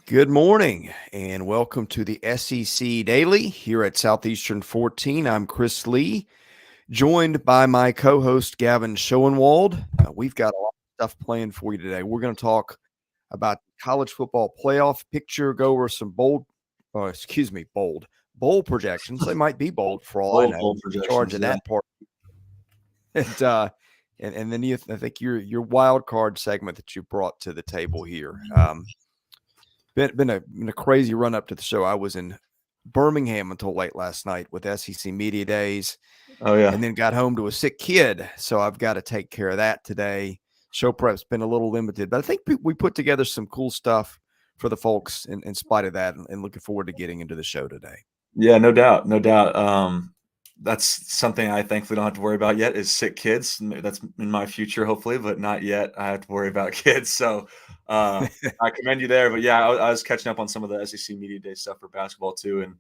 Good morning and welcome to the SEC Daily here at Southeastern 14. I'm Chris Lee, joined by my co-host Gavin Schoenwald. We've got a lot of stuff planned for you today. We're going to talk about college football playoff picture, go over some bold projections. They might be bold for all I know. Bold In charge of that part. And then I think your wild card segment that you brought to the table here. Been a crazy run up to the show. I was in Birmingham until late last night with SEC Media Days. Oh, yeah. And then got home to a sick kid. So I've got to take care of that today. Show prep's been a little limited, but I think we put together some cool stuff for the folks in spite of that, and looking forward to getting into the show today. Yeah, no doubt. No doubt. That's something I thankfully don't have to worry about yet is sick kids. That's in my future, hopefully, but not yet. I have to worry about kids. So I commend you there. But yeah, I was catching up on some of the SEC Media Day stuff for basketball too, and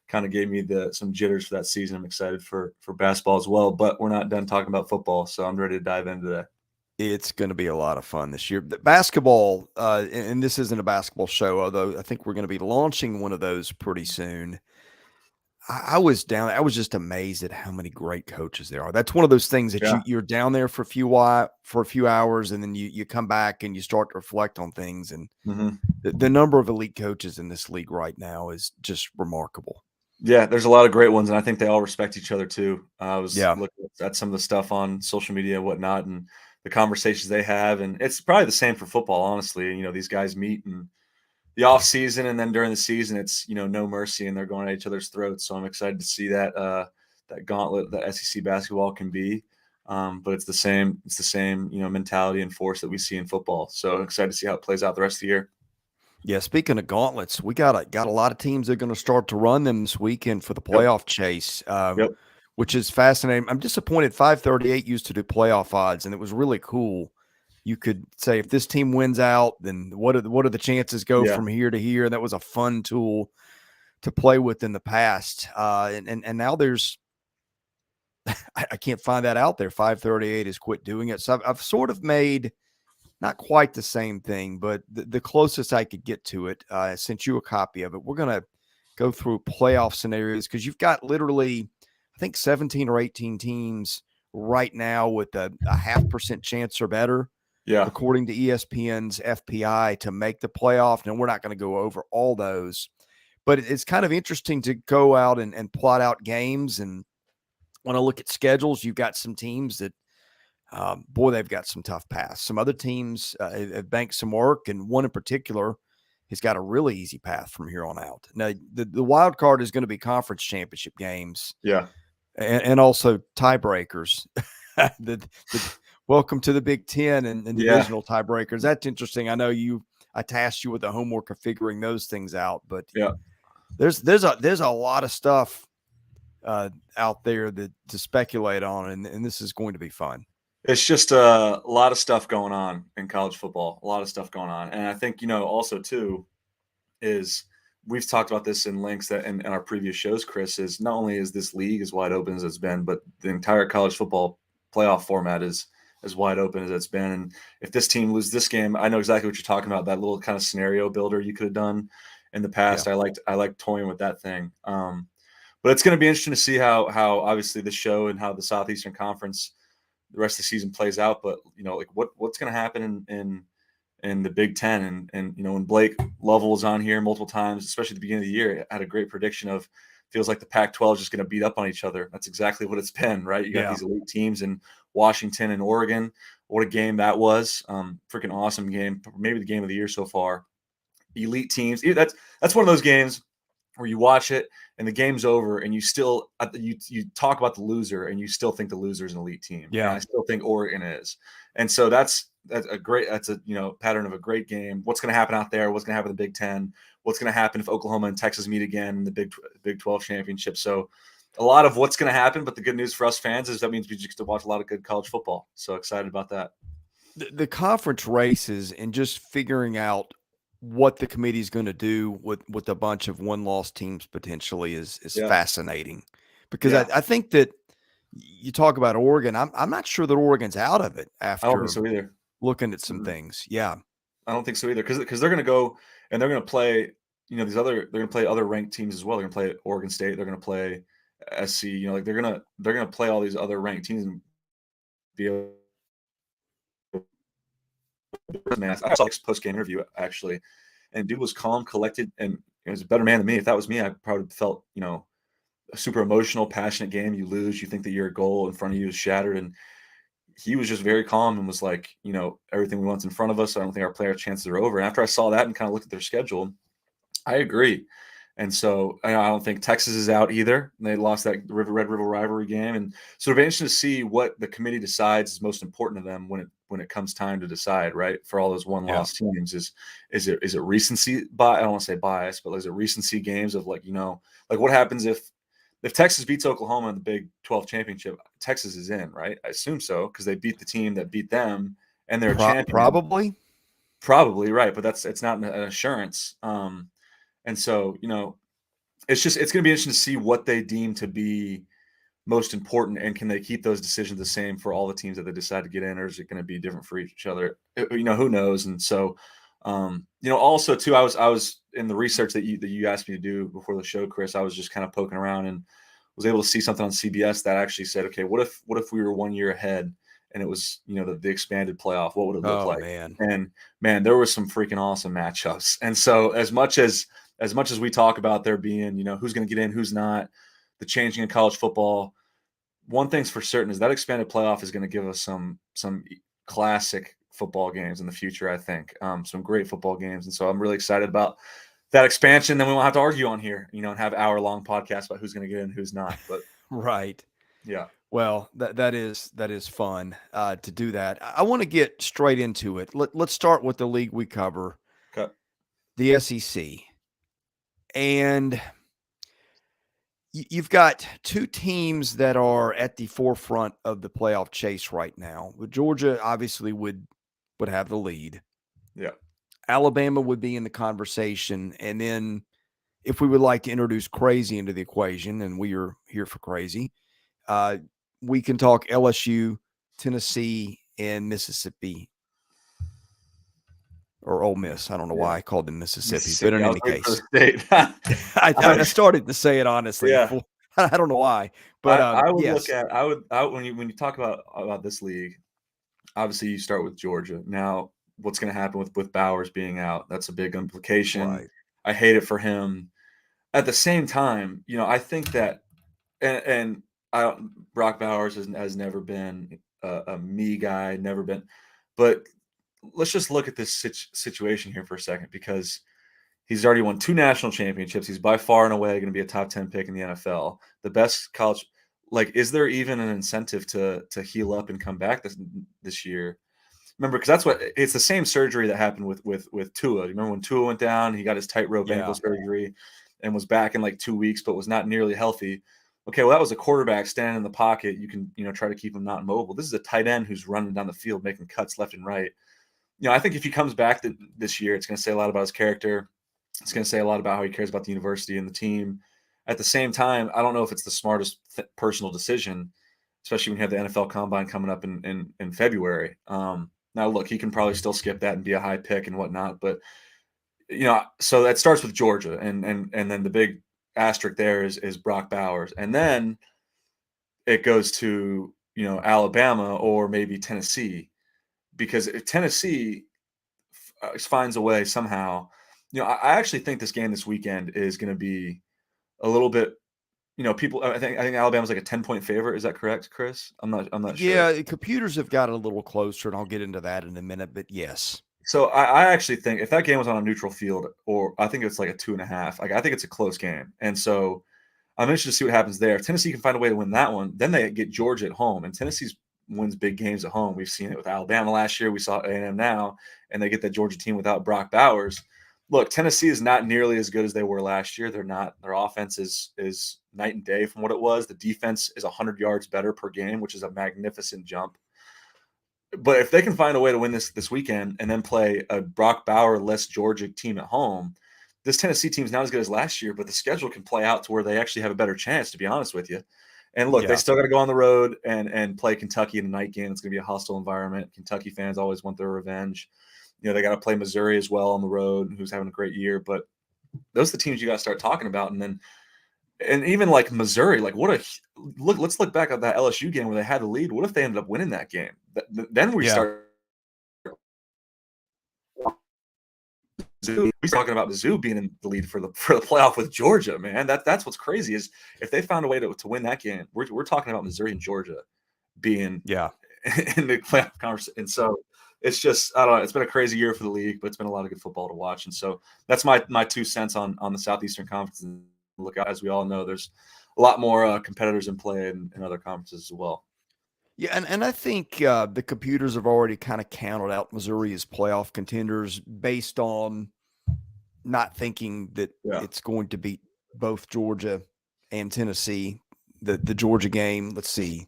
kind of gave me some jitters for that season. I'm excited for basketball as well, but we're not done talking about football, so I'm ready to dive into that. It's going to be a lot of fun this year. The basketball, and this isn't a basketball show, although I think we're going to be launching one of those pretty soon. I was just amazed at how many great coaches there are. That's one of those things that you're down there for a few hours, and then you come back and you start to reflect on things. And the number of elite coaches in this league right now is just remarkable. Yeah, there's a lot of great ones, and I think they all respect each other too. I was looking at some of the stuff on social media and whatnot, and the conversations they have, and it's probably the same for football, honestly. You know, these guys meet in the off season, and then during the season, it's no mercy, and they're going at each other's throats. So I'm excited to see that gauntlet that SEC basketball can be. But it's the same mentality and force that we see in football. So I'm excited to see how it plays out the rest of the year. Yeah, speaking of gauntlets, we got a lot of teams that are going to start to run them this weekend for the playoff chase, which is fascinating. I'm disappointed 538 used to do playoff odds, and it was really cool. You could say if this team wins out, then what are the chances go from here to here? That was a fun tool to play with in the past, and now there's I can't find that out there. 538 has quit doing it, so I've sort of made not quite the same thing, but the closest I could get to it. Sent you a copy of it. We're going to go through playoff scenarios because you've got literally, I think, 17 or 18 teams right now with a 0.5% chance or better, according to ESPN's FPI, to make the playoff. And we're not going to go over all those, but it's kind of interesting to go out and plot out games. And when I look at schedules, you've got some teams that, they've got some tough paths. Some other teams have banked some work, and one in particular has got a really easy path from here on out. Now, the wild card is going to be conference championship games, and also tiebreakers. Welcome to the Big Ten and divisional tiebreakers. That's interesting. I know I tasked you with the homework of figuring those things out, but there's a lot of stuff out there to speculate on, and this is going to be fun. It's just a lot of stuff going on in college football, a lot of stuff going on. And I think, also too, is we've talked about this in links that in our previous shows, Chris, is not only is this league as wide open as it's been, but the entire college football playoff format is as wide open as it's been. And if this team loses this game, I know exactly what you're talking about, that little kind of scenario builder you could have done in the past. I liked toying with that thing. But it's going to be interesting to see how obviously the show and how the Southeastern Conference the rest of the season plays out, but what's going to happen in the Big Ten, and when Blake Lovell was on here multiple times, especially at the beginning of the year, had a great prediction of feels like the Pac-12 is just going to beat up on each other. That's exactly what it's been, right? You got these elite teams in Washington and Oregon. What a game that was! Freaking awesome game, maybe the game of the year so far. Elite teams. That's one of those games where you watch it and the game's over and you still you talk about the loser and you still think the loser is an elite team. Yeah, and I still think Oregon is. And so that's a pattern of a great game. What's going to happen out there? What's going to happen in the Big Ten? What's going to happen if Oklahoma and Texas meet again in the Big 12 championship? So a lot of what's going to happen, but the good news for us fans is that means we just get to watch a lot of good college football. So excited about that. The conference races and just figuring out what the committee is going to do with a bunch of one-loss teams potentially is fascinating, because I think that you talk about Oregon. I'm not sure that Oregon's out of it after I don't think so either. Looking at some things. Yeah. I don't think so either. Because they're going to go and they're going to play, they're going to play other ranked teams as well. They're going to play Oregon State. They're going to play SC. Like they're going to play all these other ranked teams and be able. Man, I saw this post game interview actually, and dude was calm, collected, and he was a better man than me. If that was me, I probably felt a super emotional, passionate game. You lose, you think that your goal in front of you is shattered, and he was just very calm and was like, everything we want's in front of us. I don't think our player chances are over. And after I saw that and kind of looked at their schedule, I agree. And so I don't think Texas is out either. They lost that Red River rivalry game, and so it'll be interesting to see what the committee decides is most important to them when it comes time to decide. Right, for all those one-loss teams, is it recency? I don't want to say bias, but is it recency games of like what happens if Texas beats Oklahoma in the Big 12 championship? Texas is in, right? I assume so because they beat the team that beat them, and they're champion. Probably right, but it's not an assurance. And so, it's going to be interesting to see what they deem to be most important, and can they keep those decisions the same for all the teams that they decide to get in, or is it going to be different for each other? Who knows? And so, also too, I was in the research that you asked me to do before the show, Chris. I was just kind of poking around and was able to see something on CBS that actually said, okay, what if we were 1 year ahead and it was, the expanded playoff? What would it look like? Man. And man, there were some freaking awesome matchups. And so as much as we talk about there being, who's going to get in, who's not, the changing in college football, one thing's for certain is that expanded playoff is going to give us some classic football games in the future, I think. Some great football games. And so I'm really excited about that expansion. Then we won't have to argue on here, and have hour-long podcasts about who's going to get in, who's not. But right. Yeah. Well, that is fun to do that. I want to get straight into it. Let's start with the league we cover, the SEC. And you've got two teams that are at the forefront of the playoff chase right now. Georgia obviously would have the lead. Yeah. Alabama would be in the conversation. And then if we would like to introduce crazy into the equation, and we are here for crazy, we can talk LSU, Tennessee, and Mississippi. Or Ole Miss. I don't know why I called them Mississippi. But in any case, I started to say it honestly. Yeah. I don't know why, but I would look at when you talk about this league, obviously you start with Georgia. Now, what's going to happen with Bowers being out? That's a big implication. Right. I hate it for him. At the same time, I think that, and Brock Bowers has never been a me guy, never been, but let's just look at this situation here for a second, because he's already won 2 national championships. He's by far and away going to be a top 10 pick in the NFL. The best college. Like, is there even an incentive to heal up and come back this year? Remember, because it's the same surgery that happened with Tua. You remember when Tua went down, he got his tightrope ankle surgery and was back in like 2 weeks, but was not nearly healthy. Okay, well, that was a quarterback standing in the pocket. You can try to keep him not mobile. This is a tight end who's running down the field, making cuts left and right. I think if he comes back this year, it's going to say a lot about his character. It's going to say a lot about how he cares about the university and the team. At the same time, I don't know if it's the smartest personal decision, especially when you have the NFL Combine coming up in February. Now, look, he can probably still skip that and be a high pick and whatnot. But, so that starts with Georgia. And then the big asterisk there is Brock Bowers. And then it goes to, Alabama or maybe Tennessee. Because if Tennessee finds a way somehow, I actually think this game this weekend is going to be a little bit, people. I think Alabama's like a 10-point favorite. Is that correct, Chris? I'm not sure. Yeah, computers have got a little closer, and I'll get into that in a minute. But yes. So I actually think if that game was on a neutral field, or I think it's like a 2.5. Like, I think it's a close game, and so I'm interested to see what happens there. If Tennessee can find a way to win that one, then they get Georgia at home, and Tennessee's wins big games at home. We've seen it with Alabama last year. We saw A&M now, and they get that Georgia team without Brock Bowers. Look, Tennessee is not nearly as good as they were last year. They're not. Their offense is night and day from what it was. The defense is 100 yards better per game, which is a magnificent jump. But if they can find a way to win this weekend and then play a Brock Bauer-less Georgia team at home, this Tennessee team is not as good as last year, but the schedule can play out to where they actually have a better chance, to be honest with you. And look, they still got to go on the road and play Kentucky in a night game. It's going to be a hostile environment. Kentucky fans always want their revenge. They got to play Missouri as well on the road, who's having a great year. But those are the teams you got to start talking about. And even like Missouri, like let's look back at that LSU game where they had the lead. What if they ended up winning that game? Then we start. We're talking about Mizzou being in the lead for the playoff with Georgia, man. That's what's crazy is if they found a way to win that game, we're talking about Missouri and Georgia being in the playoff conference. And so it's just, I don't know, it's been a crazy year for the league, but it's been a lot of good football to watch. And so that's my 2 cents on the Southeastern Conference. And look out, as we all know, there's a lot more competitors in play in other conferences as well. Yeah, and I think the computers have already kind of counted out Missouri as playoff contenders based on not thinking that it's going to beat both Georgia and Tennessee. The Georgia game, let's see.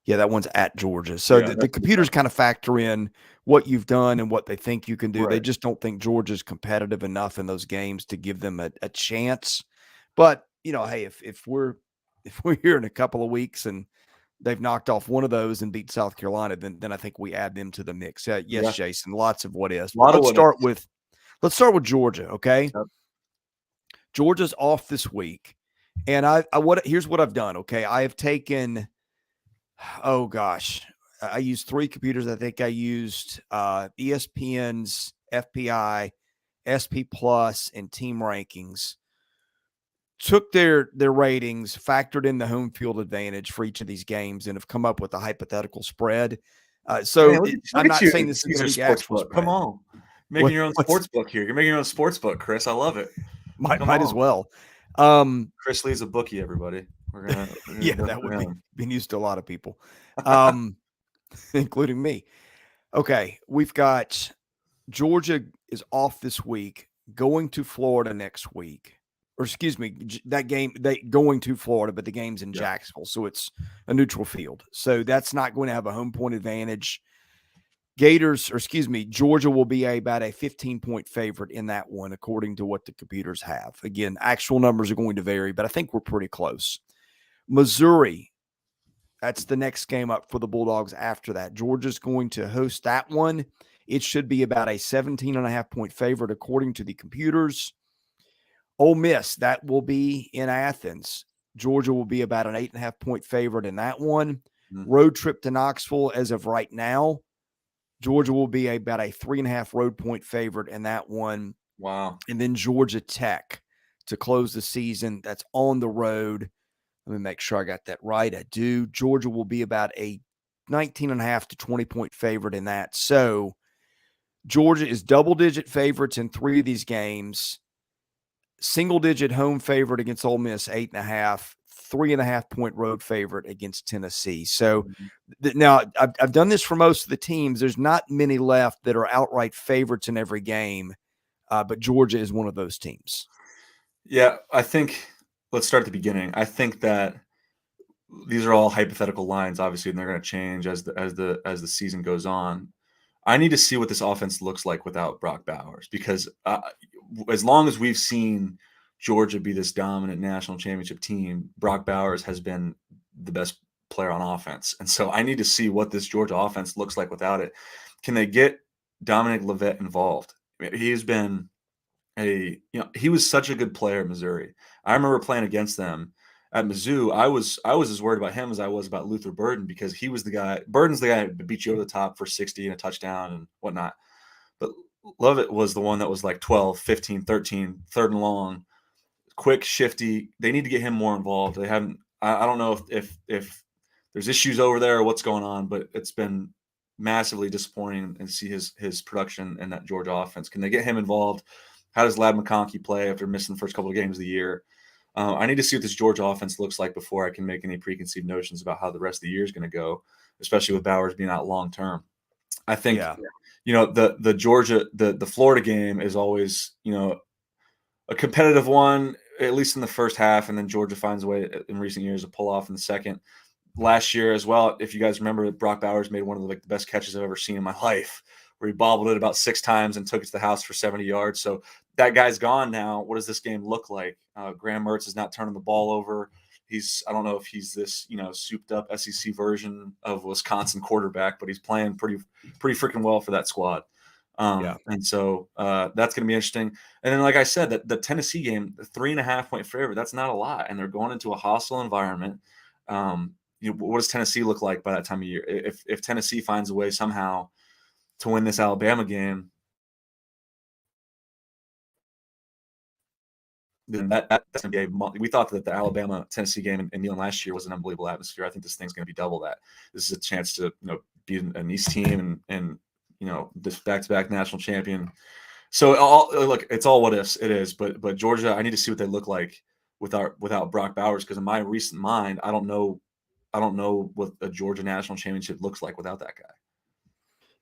Yeah, that one's at Georgia. So the computers kind of factor in what you've done and what they think you can do. Right. They just don't think Georgia's competitive enough in those games to give them a chance. But, hey, if we're here in a couple of weeks and they've knocked off one of those and beat South Carolina, then I think we add them to the mix. Yes, Jason, lots of what ifs. Let's start with Georgia, okay? Yep. Georgia's off this week. And here's what I've done, okay? I have taken I used 3 computers. I think I used ESPN's FPI, SP Plus, and Team Rankings. Took their ratings, factored in the home field advantage for each of these games, and have come up with a hypothetical spread. I'm not saying this is going to be actual spread. Come on. Making your own sports book here. You're making your own sports book, Chris. I love it. Might as well. Chris Lee's a bookie, everybody. We're gonna that would be news to a lot of people, including me. Okay, we've got Georgia is off this week, going to Florida next week. Or excuse me, that game going to Florida, but the game's in Jacksonville, so it's a neutral field. So that's not going to have a home point advantage. Georgia will be about a 15-point favorite in that one, according to what the computers have. Again, actual numbers are going to vary, but I think we're pretty close. Missouri, that's the next game up for the Bulldogs after that. Georgia's going to host that one. It should be about a 17.5-point favorite, according to the computers. Ole Miss, that will be in Athens. Georgia will be about an 8.5-point favorite in that one. Mm-hmm. Road trip to Knoxville as of right now. Georgia will be about a 3.5 road point favorite in that one. Wow. And then Georgia Tech to close the season. That's on the road. Let me make sure I got that right. I do. Georgia will be about a 19.5 to 20-point favorite in that. So Georgia is double-digit favorites in 3 of these games. Single-digit home favorite against Ole Miss, 8.5. 3.5-point road favorite against Tennessee. So now I've done this for most of the teams. There's not many left that are outright favorites in every game, but Georgia is one of those teams. Yeah, I think let's start at the beginning. I think that these are all hypothetical lines, obviously, and they're going to change as the season goes on. I need to see what this offense looks like without Brock Bowers, because as long as we've seen Georgia be this dominant national championship team, Brock Bowers has been the best player on offense. And so I need to see what this Georgia offense looks like without it. Can they get Dominic Leavitt involved? He's been he was such a good player at Missouri. I remember playing against them at Mizzou. I was as worried about him as I was about Luther Burden, because he was the guy. Burden's the guy who beat you over the top for 60 and a touchdown and whatnot. But Leavitt was the one that was like 12, 15, 13, third and long, quick, shifty. They need to get him more involved. They haven't. I don't know if there's issues over there or what's going on, but it's been massively disappointing to see his production in that Georgia offense. Can they get him involved? How does Ladd McConkey play after missing the first couple of games of the year? I need to see what this Georgia offense looks like before I can make any preconceived notions about how the rest of the year is going to go, especially with Bowers being out long term. I think the Georgia the Florida game is always a competitive one, at least in the first half, and then Georgia finds a way in recent years to pull off in the second. Last year as well, if you guys remember, Brock Bowers made one of the best catches I've ever seen in my life, where he bobbled it about 6 times and took it to the house for 70 yards. So that guy's gone now. What does this game look like? Graham Mertz is not turning the ball over. I don't know if he's this, souped up SEC version of Wisconsin quarterback, but he's playing pretty freaking well for that squad. And so that's going to be interesting. And then, like I said, the Tennessee game, the 3.5-point favorite, that's not a lot. And they're going into a hostile environment. What does Tennessee look like by that time of year? If Tennessee finds a way somehow to win this Alabama game, then that's going to be we thought that the Alabama Tennessee game in Neyland last year was an unbelievable atmosphere. I think this thing's going to be double that. This is a chance to beat an East team and this back-to-back national champion. So look, it's all what ifs. It is, but Georgia, I need to see what they look like without Brock Bowers, because in my recent mind, I don't know what a Georgia national championship looks like without that guy.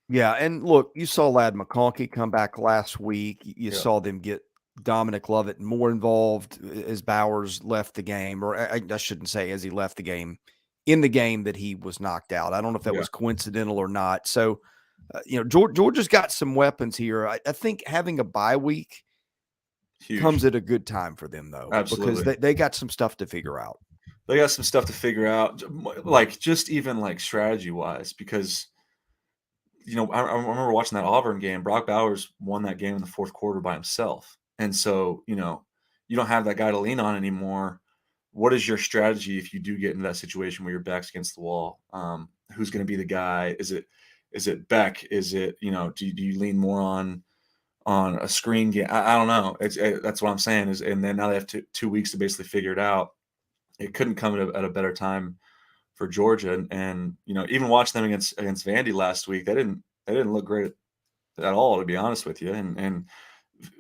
Yeah, and look, you saw Ladd McConkey come back last week. You saw them get Dominic Lovett more involved as Bowers left the game, or I shouldn't say as he left the game, in the game that he was knocked out. I don't know if that was coincidental or not. So, Georgia's got some weapons here. I think having a bye week comes at a good time for them, though. Absolutely. Because they got some stuff to figure out. They got some stuff to figure out, like just even like strategy-wise, because I remember watching that Auburn game. Brock Bowers won that game in the fourth quarter by himself. And so, you don't have that guy to lean on anymore. What is your strategy if you do get into that situation where your back's against the wall? Who's going to be the guy? Is it Beck? Is it, do you lean more on a screen game? I don't know. That's what I'm saying is, and then now they have 2 weeks to basically figure it out. It couldn't come at a better time for Georgia. And even watching them against Vandy last week, they didn't look great at all, to be honest with you. And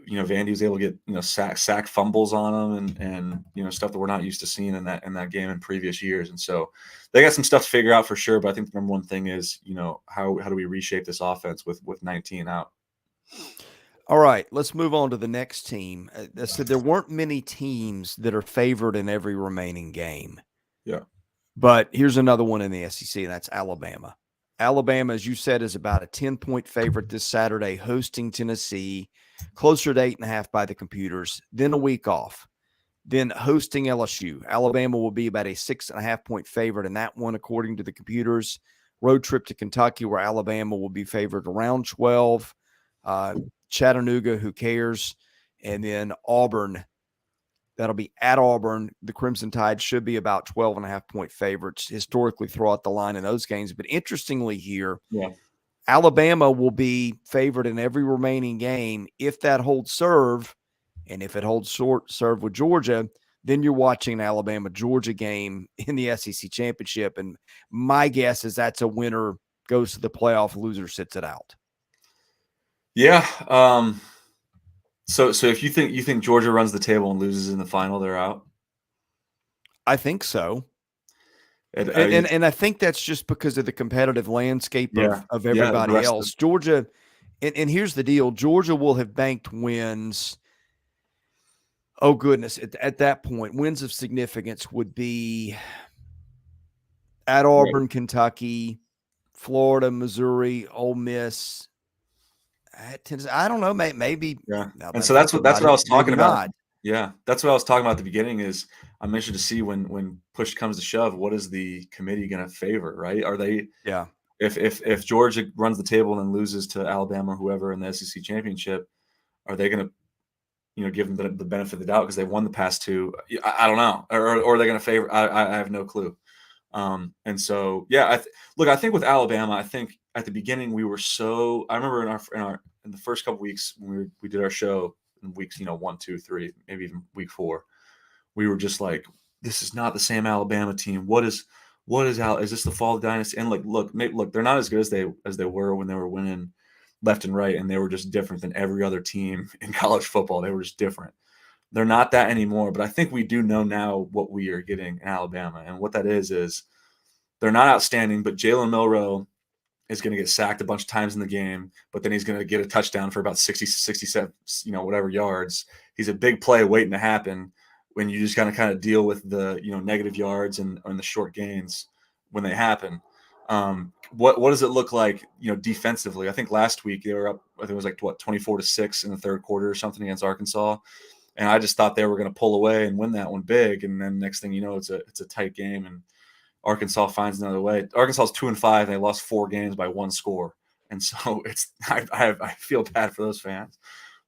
Vandy was able to get sack fumbles on them and stuff that we're not used to seeing in that game in previous years. And so they got some stuff to figure out for sure. But I think the number one thing is how do we reshape this offense with 19 out? All right, let's move on to the next team. I said there weren't many teams that are favored in every remaining game. Yeah. But here's another one in the SEC, and that's Alabama. Alabama, as you said, is about a 10-point favorite this Saturday, hosting Tennessee, closer to 8.5 by the computers, then a week off, then hosting LSU. Alabama will be about a 6.5-point favorite in that one, according to the computers. Road trip to Kentucky, where Alabama will be favored around 12. Chattanooga, who cares? And then Auburn. That'll be at Auburn. The Crimson Tide should be about 12.5-point favorites historically throughout the line in those games. But interestingly here, Alabama will be favored in every remaining game if that holds serve. And if it holds short serve with Georgia, then you're watching an Alabama-Georgia game in the SEC championship. And my guess is that's a winner goes to the playoff, loser sits it out. Yeah. So if you think Georgia runs the table and loses in the final, they're out? I think so. And I think that's just because of the competitive landscape of everybody else. Georgia, and here's the deal. Georgia will have banked wins. Oh, goodness. At that point, wins of significance would be at Auburn, Kentucky, Florida, Missouri, Ole Miss. I don't know, maybe. Yeah. And so that's what I was talking about. Yeah. That's what I was talking about at the beginning is I'm interested to see when push comes to shove, what is the committee going to favor, right? Are they if Georgia runs the table and then loses to Alabama or whoever in the SEC championship, are they going to give them the benefit of the doubt because they won the past two? I don't know. Or are they going to favor? I have no clue. And so, I think with Alabama, I think at the beginning we were I remember in the first couple weeks when we did our show in weeks 1, 2, 3, maybe even week 4, we were just like, this is not the same Alabama team. What is is this the fall of the dynasty? And look, they're not as good as they were when they were winning left and right, and they were just different than every other team in college football. They were just different. They're not that anymore, but I think we do know now what we are getting in Alabama. And what that is they're not outstanding, but Jalen Milroe is going to get sacked a bunch of times in the game, but then he's going to get a touchdown for about 60, 67, whatever yards. He's a big play waiting to happen when you just got to kind of deal with the, negative yards and the short gains when they happen. What does it look like, defensively? I think last week they were up, I think it was 24-6 in the third quarter or something against Arkansas. And I just thought they were going to pull away and win that one big. And then next thing you know, it's a tight game and Arkansas finds another way. Arkansas is 2-5 and they lost 4 games by 1 score. And so I feel bad for those fans.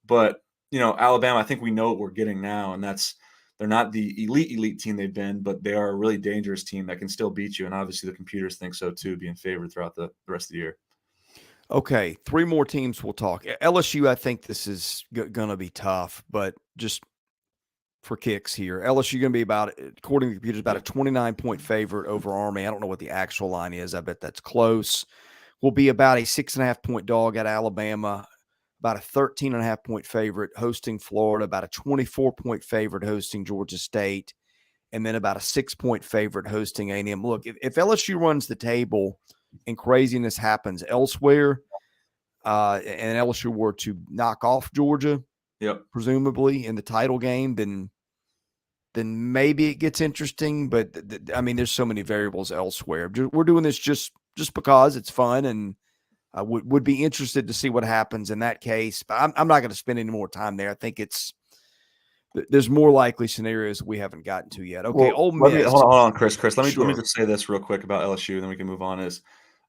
But, Alabama, I think we know what we're getting now, and they're not the elite team they've been, but they are a really dangerous team that can still beat you. And obviously the computers think so too, being favored throughout the rest of the year. Okay, 3 more teams we'll talk. LSU, I think this is going to be tough, but just for kicks here, LSU going to be about, according to the computers, about a 29-point favorite over Army. I don't know what the actual line is. I bet that's close. Will be about a 6.5-point dog at Alabama, about a 13.5-point favorite hosting Florida, about a 24-point favorite hosting Georgia State, and then about a 6-point favorite hosting A&M. Look, if LSU runs the table and craziness happens elsewhere, and LSU were to knock off Georgia, presumably in the title game, then maybe it gets interesting. But I mean, there's so many variables elsewhere. We're doing this just because it's fun, and I would be interested to see what happens in that case. But I'm not going to spend any more time there. I think there's more likely scenarios we haven't gotten to yet. Okay, Ole Miss. Hold on, Chris. Let me just say this real quick about LSU, and then we can move on.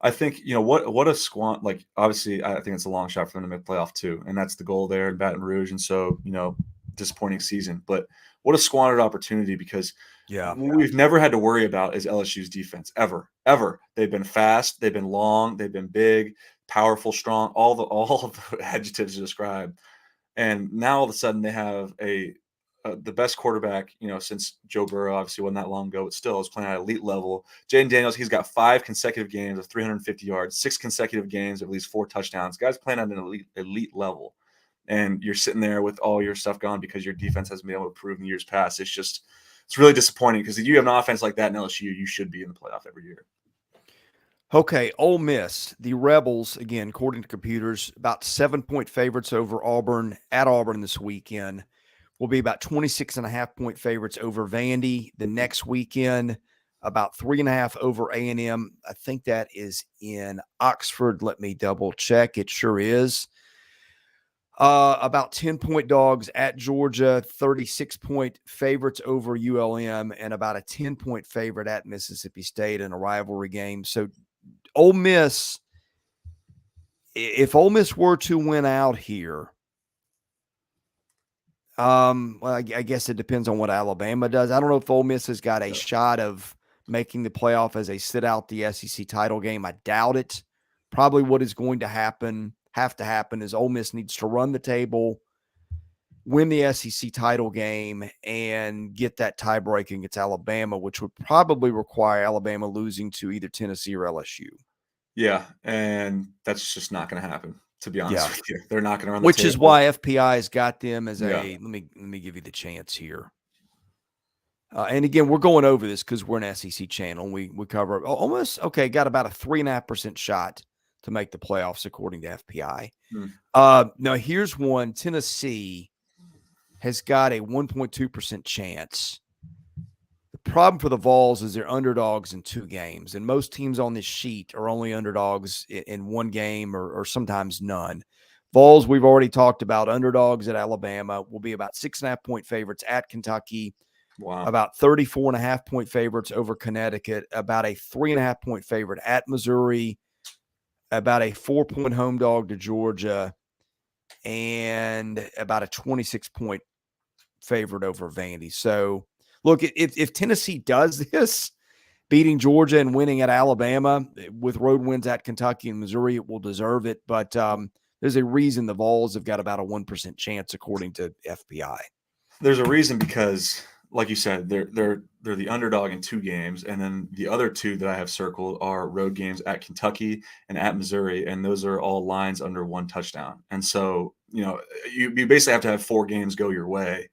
I think, what a squad, like, obviously I think it's a long shot for them to make playoff too. And that's the goal there in Baton Rouge. And so, disappointing season, but what a squandered opportunity, because we've never had to worry about is LSU's defense ever. They've been fast. They've been long. They've been big, powerful, strong, all of the adjectives to describe. And now all of a sudden they have the best quarterback, since Joe Burrow, obviously wasn't that long ago, but still is playing at elite level. Jaden Daniels, he's got 5 consecutive games of 350 yards, 6 consecutive games of at least 4 touchdowns. Guys playing at an elite level. And you're sitting there with all your stuff gone because your defense hasn't been able to prove in years past. It's really disappointing, because if you have an offense like that in LSU, you should be in the playoff every year. Okay, Ole Miss, the Rebels, again, according to computers, about 7-point favorites over Auburn at Auburn this weekend. Will be about 26.5-point favorites over Vandy the next weekend, about 3.5 over A&M. I think that is in Oxford. Let me double check. It sure is. About 10-point dogs at Georgia, 36-point favorites over ULM, and about a 10-point favorite at Mississippi State in a rivalry game. So Ole Miss, if Ole Miss were to win out here, well, I guess it depends on what Alabama does. I don't know if Ole Miss has got a shot of making the playoff as they sit out the SEC title game. I doubt it. Probably what is going to have to happen is Ole Miss needs to run the table, win the SEC title game, and get that tiebreak against Alabama, which would probably require Alabama losing to either Tennessee or LSU. Yeah, and that's just not going to happen, to be honest with you. They're not going to run the Which table. is why FPI has got them as let me give you the chance here. And again, we're going over this because we're an SEC channel. We cover almost, got about a 3.5% shot to make the playoffs according to FPI. Now here's one. Tennessee has got a 1.2% chance. The problem for the Vols is they're underdogs in 2 games, and most teams on this sheet are only underdogs in 1 game or sometimes none. Vols, we've already talked about, underdogs at Alabama, will be about 6.5-point favorites at Kentucky. Wow. About 34.5-point favorites over Connecticut, about a 3.5-point favorite at Missouri, about a 4-point home dog to Georgia, and about a 26-point favorite over Vandy. So, look, if Tennessee does this, beating Georgia and winning at Alabama with road wins at Kentucky and Missouri, it will deserve it. But there's a reason the Vols have got about a 1% chance according to FPI. There's a reason because, like you said, they're the underdog in 2 games, and then the other 2 that I have circled are road games at Kentucky and at Missouri, and those are all lines under 1 touchdown. And so, you basically have to have 4 games go your way.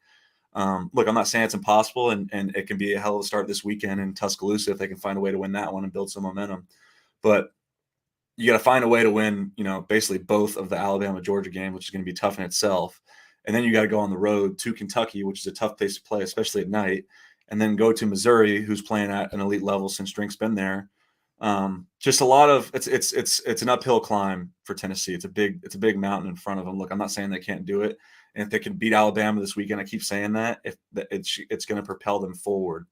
Look, I'm not saying it's impossible, and it can be a hell of a start this weekend in Tuscaloosa if they can find a way to win that one and build some momentum. But you got to find a way to win, basically both of the Alabama-Georgia game, which is going to be tough in itself. And then you got to go on the road to Kentucky, which is a tough place to play, especially at night, and then go to Missouri, who's playing at an elite level since Drink's been there. Just a lot of it's an uphill climb for Tennessee. It's a big mountain in front of them. Look, I'm not saying they can't do it, and if they can beat Alabama this weekend, I keep saying that it's going to propel them forward.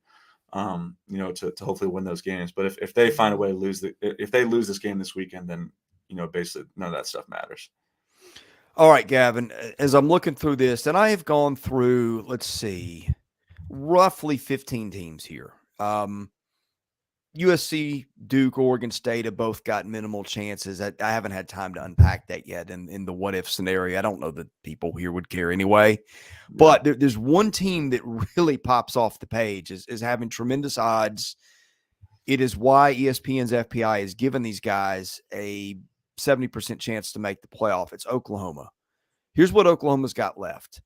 To hopefully win those games. But if they find a way to lose if they lose this game this weekend, then basically none of that stuff matters. All right, Gavin, as I'm looking through this, and I have gone through, let's see, roughly 15 teams here. USC, Duke, Oregon State have both got minimal chances. I haven't had time to unpack that yet in the what-if scenario. I don't know that people here would care anyway. Yeah. But there's one team that really pops off the page is having tremendous odds. It is why ESPN's FPI has given these guys a 70% chance to make the playoff. It's Oklahoma. Here's what Oklahoma's got left.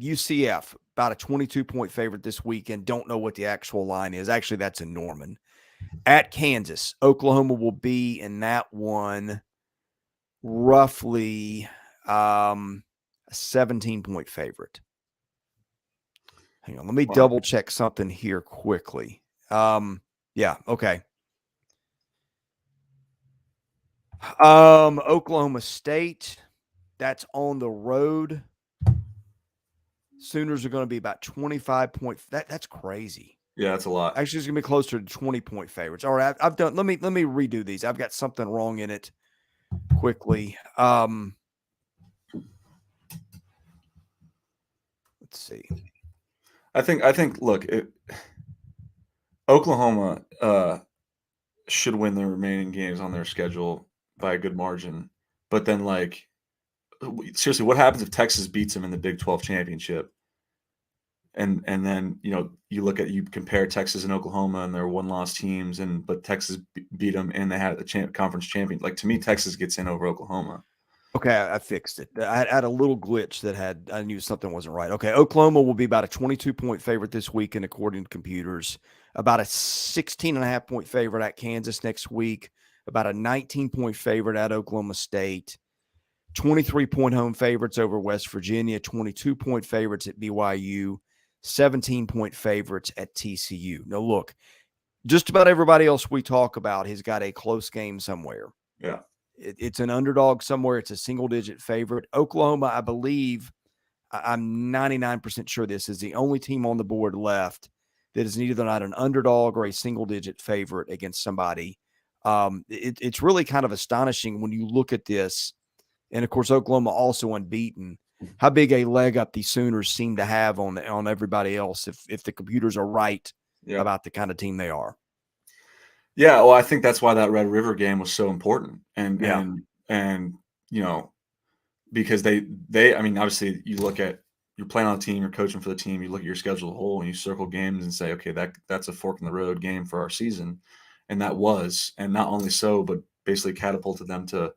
UCF, about a 22-point favorite this weekend. Don't know what the actual line is. Actually, that's in Norman. At Kansas, Oklahoma will be in that one roughly a 17-point favorite. Hang on. Let me double check something here quickly. Yeah, okay. Oklahoma State, that's on the road. Sooners are going to be about 25 point. That's crazy. Yeah, that's a lot. Actually, it's going to be closer to 20-point favorites. All right, I've done. Let me redo these. I've got something wrong in it. Quickly. Let's see. I think. Look, Oklahoma should win the remaining games on their schedule by a good margin. But then, seriously, what happens if Texas beats them in the Big 12 championship? And then you compare Texas and Oklahoma and their one-loss teams, but Texas beat them and they had the conference champion. Like, to me, Texas gets in over Oklahoma. Okay, I fixed it. I had a little glitch I knew something wasn't right. Okay, Oklahoma will be about a 22-point favorite this weekend, according to computers. About a 16.5-point favorite at Kansas next week. About a 19-point favorite at Oklahoma State. 23-point home favorites over West Virginia. 22-point favorites at BYU. 17-point favorites at TCU. Now, look, just about everybody else we talk about has got a close game somewhere. Yeah. It's an underdog somewhere. It's a single-digit favorite. Oklahoma, I believe, I'm 99% sure this is the only team on the board left that is neither not an underdog or a single-digit favorite against somebody. It's really kind of astonishing when you look at this. And, of course, Oklahoma also unbeaten. How big a leg up the Sooners seem to have on everybody else if the computers are right about the kind of team they are. Yeah, well, I think that's why that Red River game was so important, and because they I mean, obviously you're playing on a team, you're coaching for the team, you look at your schedule as a whole, and you circle games and say, okay, that's a fork in the road game for our season, and that was, and not only so, but basically catapulted them to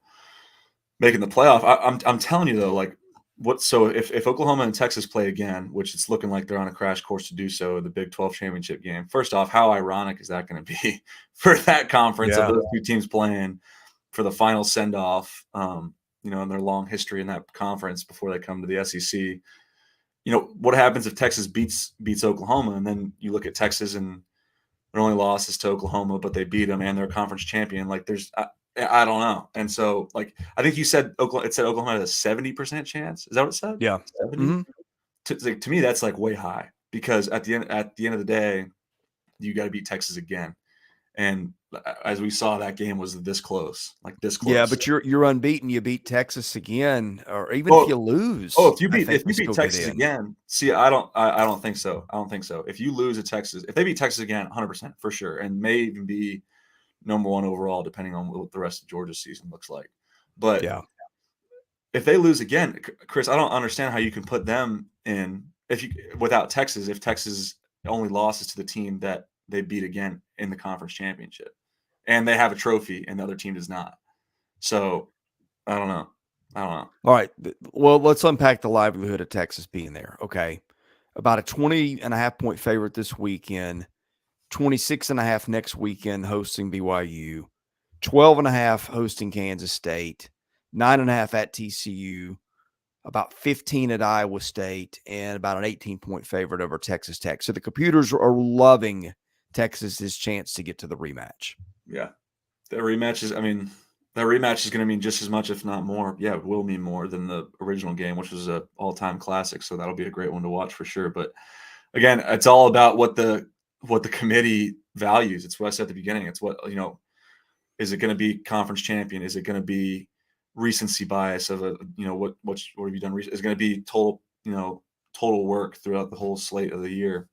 making the playoff. I'm telling you though, if Oklahoma and Texas play again, which it's looking like they're on a crash course to do so, the Big 12 championship game. First off, how ironic is that going to be for that conference of those two teams playing for the final send-off, in their long history in that conference before they come to the SEC. What happens if Texas beats Oklahoma, and then you look at Texas and their only loss is to Oklahoma, but they beat them and they're a conference champion. Like, I don't know. And so, I think you said Oklahoma had a 70% chance. Is that what it said? Yeah. 70? Mm-hmm. To me, that's way high, because at the end of the day, you got to beat Texas again. And as we saw, that game was this close. Yeah, but you're unbeaten. You beat Texas again, or even if you lose. Oh, if you beat Texas again, see, I don't think so. I don't think so. If you lose at Texas, if they beat Texas again, 100% for sure, and may even be number one overall, depending on what the rest of Georgia's season looks like. But if they lose again, Chris, I don't understand how you can put them in without Texas, if Texas only losses to the team that they beat again in the conference championship, and they have a trophy and the other team does not. So I don't know. All right. Well, let's unpack the livelihood of Texas being there. Okay. About a 20.5-point favorite this weekend, 26.5 next weekend hosting BYU, 12.5 hosting Kansas State, 9.5 at TCU, about 15 at Iowa State, and about an 18-point favorite over Texas Tech. So the computers are loving Texas's chance to get to the rematch. Yeah. That rematch is going to mean just as much, if not more. Yeah, it will mean more than the original game, which was an all-time classic. So that'll be a great one to watch for sure. But again, it's all about what the committee values. It's what I said at the beginning. It's what, Is it going to be conference champion? Is it going to be recency bias of what have you done? Is it going to be total work throughout the whole slate of the year?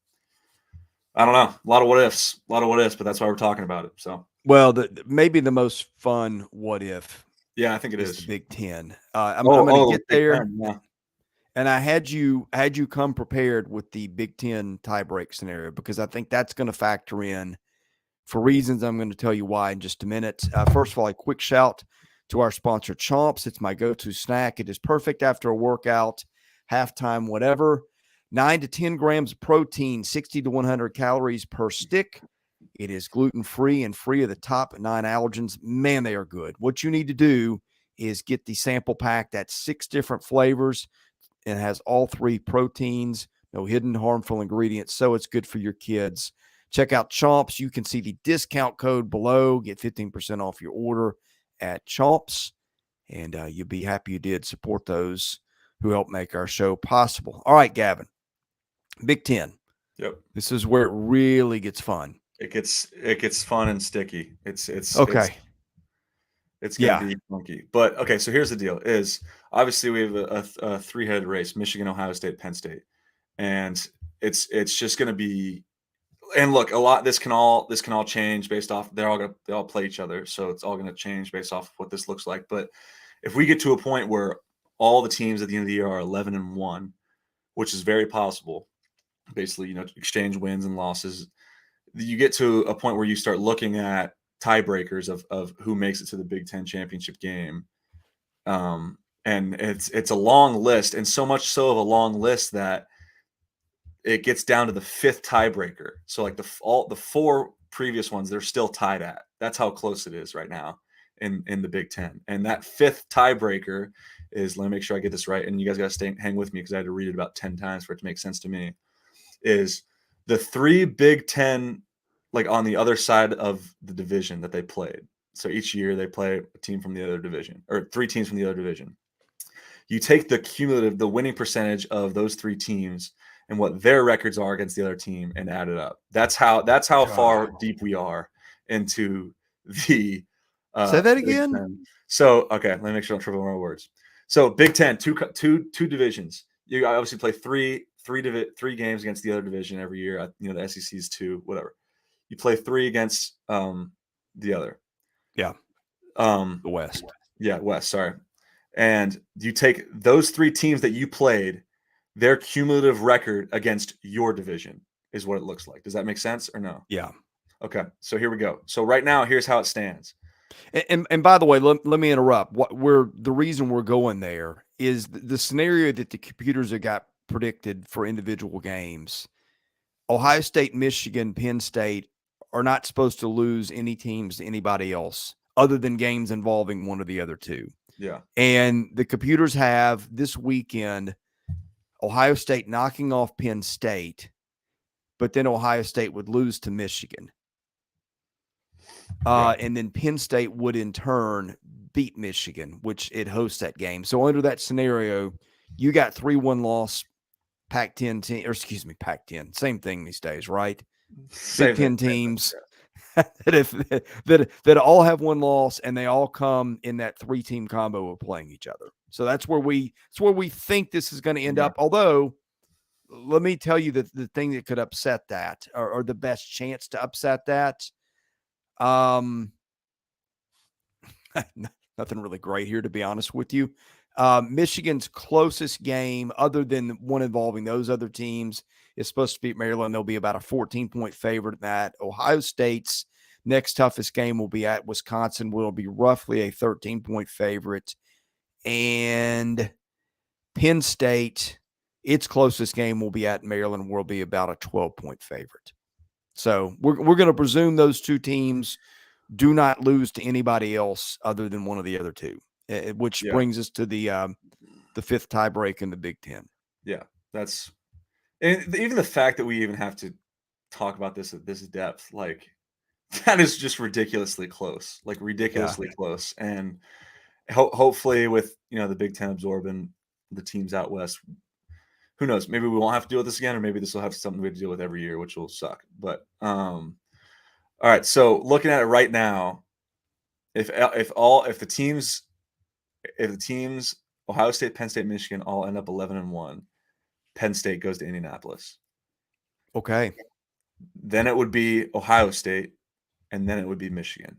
I don't know. A lot of what ifs, but that's why we're talking about it. So, well, maybe the most fun what if. Yeah, I think it is the Big Ten. I'm Oh, going to get Big there. Ten, yeah. And I had you come prepared with the Big Ten tiebreak scenario, because I think that's going to factor in for reasons I'm going to tell you why in just a minute. First of all, a quick shout to our sponsor, CHOMPS. It's my go-to snack. It is perfect after a workout, halftime, whatever. 9 to 10 grams of protein, 60 to 100 calories per stick. It is gluten-free and free of the top 9 allergens. Man, they are good. What you need to do is get the sample pack. That's 6 different flavors. It has all 3 proteins, no hidden harmful ingredients, so it's good for your kids. Check out CHOMPS. You can see the discount code below. Get 15% off your order at CHOMPS, and you'll be happy you did. Support those who help make our show possible. All right, Gavin. Big Ten. Yep. This is where it really gets fun. It gets fun and sticky. It's okay. It's going to be funky. But okay, so here's the deal: is obviously we have a 3-headed race: Michigan, Ohio State, Penn State, and it's just going to be. And look, a lot. This can all change based off. They all play each other, so it's all going to change based off what this looks like. But if we get to a point where all the teams at the end of the year are 11-1, which is very possible, basically, exchange wins and losses, you get to a point where you start looking at tiebreakers of who makes it to the Big Ten championship game. And it's a long list, and so much so of a long list that it gets down to the 5th tiebreaker. So like the 4 previous ones, they're still tied at. That's how close it is right now in the Big Ten. And that 5th tiebreaker is, let me make sure I get this right, and you guys got to hang with me because I had to read it about 10 times for it to make sense to me, is the 3 Big Ten, like on the other side of the division that they played. So each year they play a team from the other division, or 3 teams from the other division. You take the winning percentage of those 3 teams and what their records are against the other team and add it up. That's how far deep we are into the Say that again. So, okay, let me make sure I'm tripping over my words. So Big Ten, two divisions. You obviously play three games against the other division every year. The SEC is 2, whatever. You play 3 against the other. Yeah. The West. Yeah, West, sorry. And you take those 3 teams that you played, their cumulative record against your division is what it looks like. Does that make sense or no? Yeah. Okay, so here we go. So right now, here's how it stands. And by the way, let me interrupt. The reason we're going there is the scenario that the computers have got predicted for individual games. Ohio State, Michigan, Penn State are not supposed to lose any teams to anybody else other than games involving one of the other 2. Yeah. And the computers have this weekend Ohio State knocking off Penn State, but then Ohio State would lose to Michigan. And then Penn State would in turn beat Michigan, which it hosts that game. So under that scenario, you got 3-1 loss Pac-10 team, or excuse me, Pac-10, same thing these days, right? Big Ten teams that all have 1 loss, and they all come in that 3-team combo of playing each other. So that's where we think this is going to end up. Although, let me tell you that the thing that could upset that, or the best chance to upset that, nothing really great here, to be honest with you. Michigan's closest game, other than one involving those other teams, is supposed to beat Maryland. They'll be about a 14-point favorite at that. Ohio State's next toughest game will be at Wisconsin, will be roughly a 13-point favorite. And Penn State, its closest game will be at Maryland, will be about a 12-point favorite. So we're going to presume those 2 teams do not lose to anybody else other than one of the other 2, which brings us to the 5th tiebreak in the Big Ten. Yeah, and even the fact that we even have to talk about this at this depth, like, that is just ridiculously close, close. And hopefully with, the Big Ten absorbing the teams out West, who knows, maybe we won't have to deal with this again, or maybe this will have something we have to deal with every year, which will suck. But all right, so looking at it right now, if the teams Ohio State, Penn State, Michigan all end up 11-1, Penn State goes to Indianapolis. Okay. Then it would be Ohio State, and then it would be Michigan.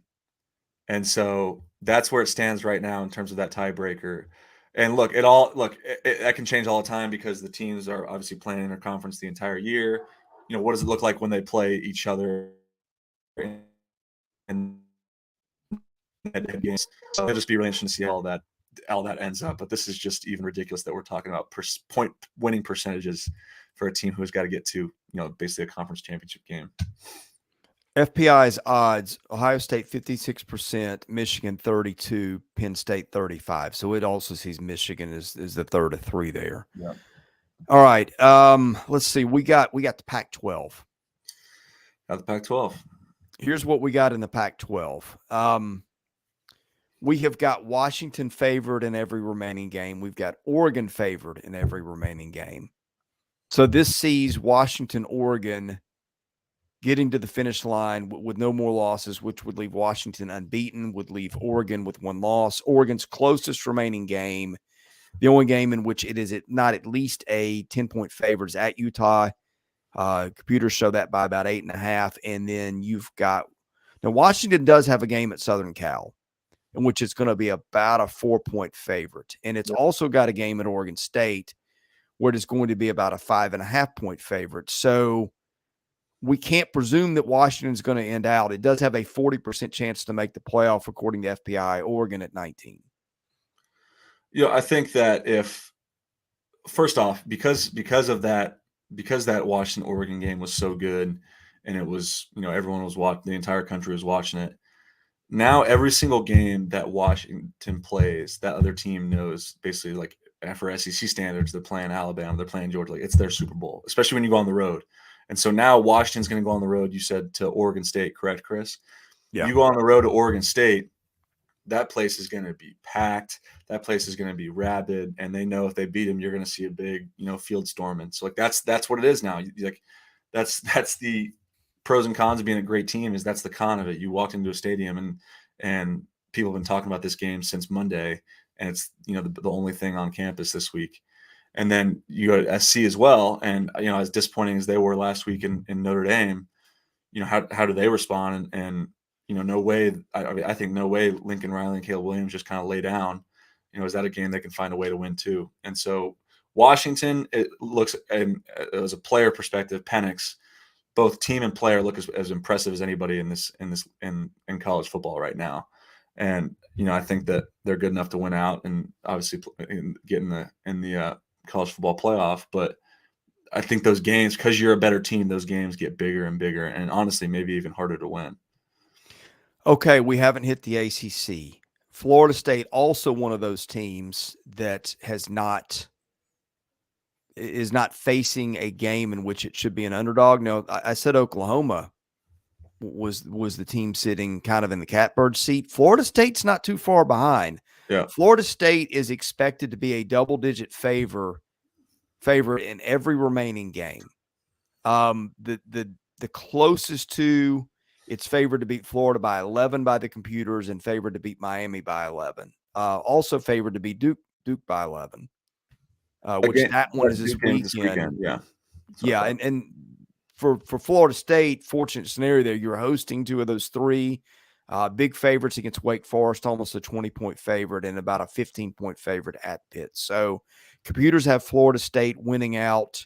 And so that's where it stands right now in terms of that tiebreaker. And look, that can change all the time because the teams are obviously playing in their conference the entire year. What does it look like when they play each other in head-to-head games? So it'll just be really interesting to see how all that ends up. But this is just even ridiculous that we're talking about point winning percentages for a team who's got to get to basically a conference championship game. FPI's odds: Ohio State 56%, Michigan 32%, Penn State 35%. So it also sees Michigan as the third of three there. Yeah. All right. Let's see. We got the Pac-12. Got the Pac-12. Here's what we got in the Pac-12. We have got Washington favored in every remaining game. We've got Oregon favored in every remaining game. So this sees Washington, Oregon getting to the finish line with no more losses, which would leave Washington unbeaten, would leave Oregon with one loss. Oregon's closest remaining game, the only game in which it is not at least a 10-point favorite, is at Utah. Computers show that by about 8.5. And then now Washington does have a game at Southern Cal, in which it's going to be about a 4-point favorite. And it's also got a game at Oregon State where it's going to be about a 5.5-point favorite. So we can't presume that Washington's going to end out. It does have a 40% chance to make the playoff, according to FPI. Oregon at 19. I think that first off, because that Washington Oregon game was so good, and it was everyone was watching, the entire country was watching it. Now every single game that Washington plays, that other team knows basically, like, for SEC standards, they're playing Alabama, they're playing Georgia, like it's their Super Bowl, especially when you go on the road. And so now Washington's going to go on the road, you said, to Oregon State, correct, Chris? Yeah. You go on the road to Oregon State, that place is going to be packed. That place is going to be rabid. And they know if they beat them, you're going to see a big, field storming. So, like, that's what it is now. Like, that's the pros and cons of being a great team, is that's the con of it. You walked into a stadium and people have been talking about this game since Monday, and it's, the only thing on campus this week. And then you go to SC as well. And, as disappointing as they were last week in Notre Dame, how do they respond? And no way, I think no way Lincoln Riley and Caleb Williams just kind of lay down. Is that a game they can find a way to win too? And so Washington, it looks, and as a player perspective, Penix, both team and player look as impressive as anybody in college football right now. And, I think that they're good enough to win out and obviously get in the college football playoff. But I think those games, because you're a better team, those games get bigger and bigger, and honestly, maybe even harder to win. Okay, we haven't hit the ACC. Florida State, also one of those teams that is not facing a game in which it should be an underdog. No, I said Oklahoma was the team sitting kind of in the catbird seat. Florida State's not too far behind. Yeah. Florida State is expected to be a double-digit favorite in every remaining game. The closest to, it's favored to beat Florida by 11 by the computers, and favored to beat Miami by 11. Also favored to beat Duke by 11. That one is this weekend. Yeah. Yeah. And for Florida State, fortunate scenario there, you're hosting two of those three big favorites against Wake Forest, almost a 20-point favorite, and about a 15-point favorite at Pitt. So computers have Florida State winning out.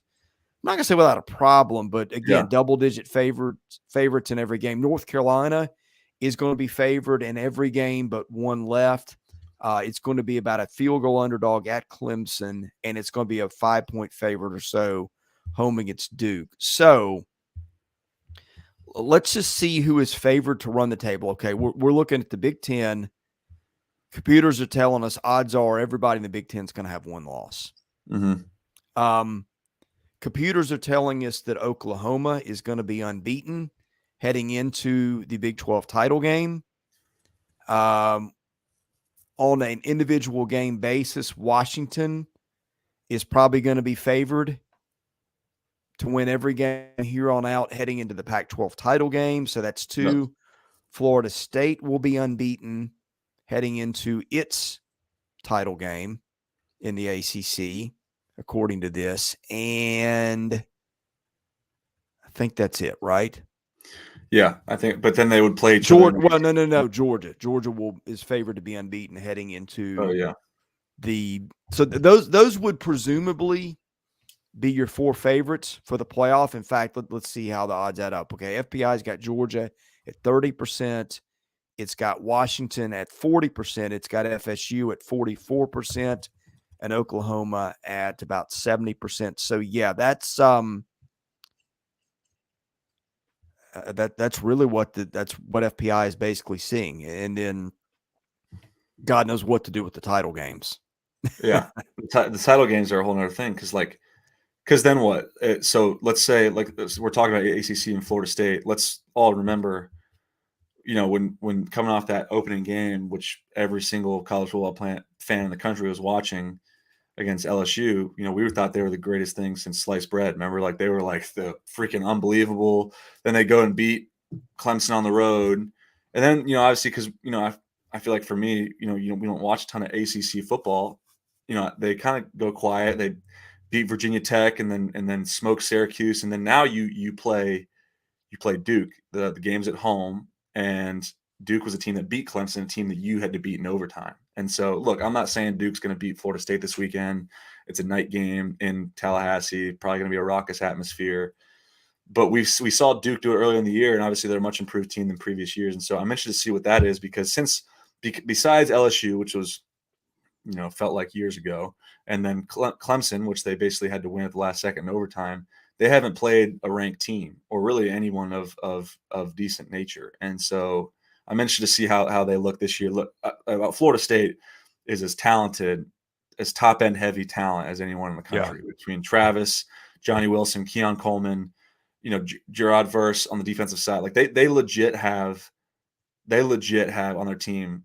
I'm not going to say without a problem, but again, double-digit favorites in every game. North Carolina is going to be favored in every game but one left. It's going to be about a field goal underdog at Clemson, and it's going to be a 5-point favorite or so home against Duke. So let's just see who is favored to run the table. Okay, we're looking at the Big Ten. Computers are telling us odds are everybody in the Big Ten is going to have one loss. Mm-hmm. Computers are telling us that Oklahoma is going to be unbeaten heading into the Big 12 title game. On an individual game basis, Washington is probably going to be favored to win every game here on out heading into the Pac-12 title game. So that's 2. Yep. Florida State will be unbeaten heading into its title game in the ACC, according to this. And I think that's it, right? Yeah, I think. But then they would play each other. Well, no. Georgia is favored to be unbeaten heading into. Oh yeah. Those would presumably be your 4 favorites for the playoff. In fact, let's see how the odds add up. Okay, FPI's got Georgia at 30%. It's got Washington at 40%. It's got FSU at 44%, and Oklahoma at about 70%. So yeah, that's that's really what that's what FPI is basically seeing. And then God knows what to do with the title games. Yeah, the title games are a whole other thing because then what? So let's say we're talking about ACC and Florida State. Let's all remember, when coming off that opening game, which every single college football fan in the country was watching against LSU, we thought they were the greatest thing since sliced bread. Remember, they were the freaking unbelievable. Then they go and beat Clemson on the road, and then obviously because I feel like for me, we don't watch a ton of ACC football. They kind of go quiet. They beat Virginia Tech and then smoke Syracuse, and then now you play Duke. The game's at home, and Duke was a team that beat Clemson, a team that you had to beat in overtime. And so, look, I'm not saying Duke's going to beat Florida State this weekend. It's a night game in Tallahassee, probably going to be a raucous atmosphere. But we saw Duke do it earlier in the year, and obviously they're a much improved team than previous years. And so I'm interested to see what that is because besides LSU, which was, felt like years ago, and then Clemson, which they basically had to win at the last second in overtime, they haven't played a ranked team or really anyone of decent nature. And so I'm interested to see how they look this year. Look, Florida State is as talented, as top-end heavy talent as anyone in the country. Yeah. Between Travis, Johnny Wilson, Keon Coleman, Gerard Verse on the defensive side. They legit have on their team